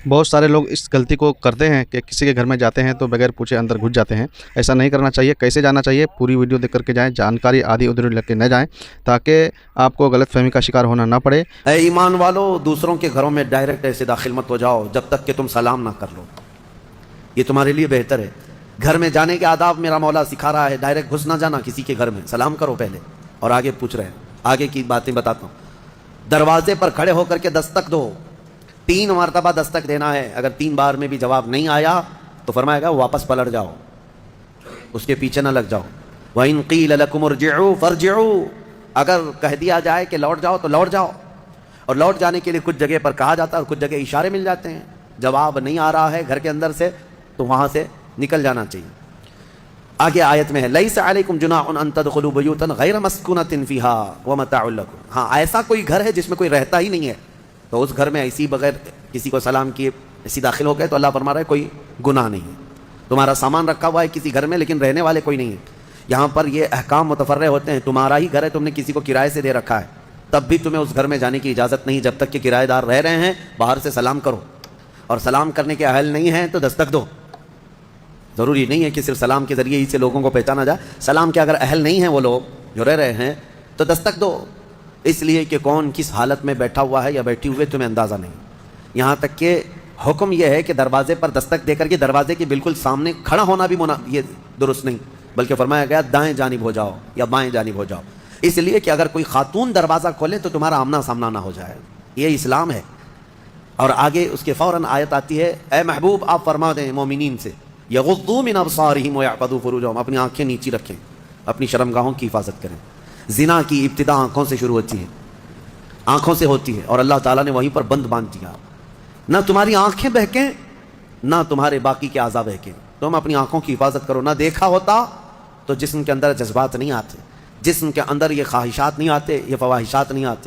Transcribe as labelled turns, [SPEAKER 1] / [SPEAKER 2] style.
[SPEAKER 1] بہت سارے لوگ اس غلطی کو کرتے ہیں کہ کسی کے گھر میں جاتے ہیں تو بغیر پوچھے اندر گھس جاتے ہیں. ایسا نہیں کرنا چاہیے. کیسے جانا چاہیے پوری ویڈیو دیکھ کر کے جائیں. جانکاری آدھی ادھر لے کے نہ جائیں تاکہ آپ کو غلط فہمی کا شکار ہونا نہ پڑے.
[SPEAKER 2] اے ایمان والو، دوسروں کے گھروں میں ڈائریکٹ ایسے داخل مت ہو جاؤ جب تک کہ تم سلام نہ کر لو. یہ تمہارے لیے بہتر ہے. گھر میں جانے کے آداب میرا مولا سکھا رہا ہے. ڈائریکٹ گھس نہ جانا کسی کے گھر میں. سلام کرو پہلے اور آگے پوچھ رہے ہیں. آگے کی باتیں بتاتا ہوں. دروازے پر کھڑے ہو کر کے دستک دو. 3 مرتبہ دستک دینا ہے. اگر 3 بار میں بھی جواب نہیں آیا تو فرمائے گا واپس پلٹ جاؤ، اس کے پیچھے نہ لگ جاؤ. وَإِن قِيلَ لَكُمُ ارْجِعُوا فَارْجِعُوا، اگر کہہ دیا جائے کہ لوٹ جاؤ تو لوٹ جاؤ. اور لوٹ جانے کے لیے کچھ جگہ پر کہا جاتا ہے اور کچھ جگہ اشارے مل جاتے ہیں. جواب نہیں آ رہا ہے گھر کے اندر سے تو وہاں سے نکل جانا چاہیے. آگے آیت میں ہے لَيْسَ عَلَيْكُمْ جُنَاحٌ أَن تَدْخُلُوا بُيُوتًا غَيْرَ مَسْكُونَةٍ فِيهَا وَمَتَاعٌ لَكُمْ. ہاں، ایسا کوئی گھر ہے جس میں کوئی رہتا ہی نہیں ہے تو اس گھر میں ایسی بغیر کسی کو سلام کیے ایسی داخل ہو گئے تو اللہ فرما رہا ہے کوئی گناہ نہیں ہے. تمہارا سامان رکھا ہوا ہے کسی گھر میں لیکن رہنے والے کوئی نہیں ہے. یہاں پر یہ احکام متفرع ہوتے ہیں. تمہارا ہی گھر ہے، تم نے کسی کو کرائے سے دے رکھا ہے، تب بھی تمہیں اس گھر میں جانے کی اجازت نہیں جب تک کہ کرایہ دار رہ رہے ہیں. باہر سے سلام کرو اور سلام کرنے کے اہل نہیں ہیں تو دستک دو. ضروری نہیں ہے کہ صرف سلام کے ذریعے ہی سے لوگوں کو پہچانا جائے. سلام کے اگر اہل نہیں ہیں وہ لوگ جو رہ رہے ہیں تو دستک دو. اس لیے کہ کون کس حالت میں بیٹھا ہوا ہے یا بیٹھی ہوئے تمہیں اندازہ نہیں. یہاں تک کہ حکم یہ ہے کہ دروازے پر دستک دے کر کے دروازے کے بالکل سامنے کھڑا ہونا بھی یہ درست نہیں، بلکہ فرمایا گیا دائیں جانب ہو جاؤ یا بائیں جانب ہو جاؤ. اس لیے کہ اگر کوئی خاتون دروازہ کھولے تو تمہارا آمنا سامنا نہ ہو جائے. یہ اسلام ہے. اور آگے اس کے فوراً آیت آتی ہے اے محبوب آپ فرما دیں مومنین سے یغضوا من ابصارہم ویحفظوا فروجہم، اپنی آنکھیں نیچی رکھیں، اپنی شرمگاہوں کی حفاظت کریں. زنا کی ابتدا آنکھوں سے شروع ہوتی ہے، آنکھوں سے ہوتی ہے اور اللہ تعالیٰ نے وہیں پر بند باندھ دیا. نہ تمہاری آنکھیں بہکیں نہ تمہارے باقی کے اعضاء بہکیں. تم اپنی آنکھوں کی حفاظت کرو. نہ دیکھا ہوتا تو جسم کے اندر جذبات نہیں آتے، جسم کے اندر یہ خواہشات نہیں آتے، یہ فواہشات نہیں آتے.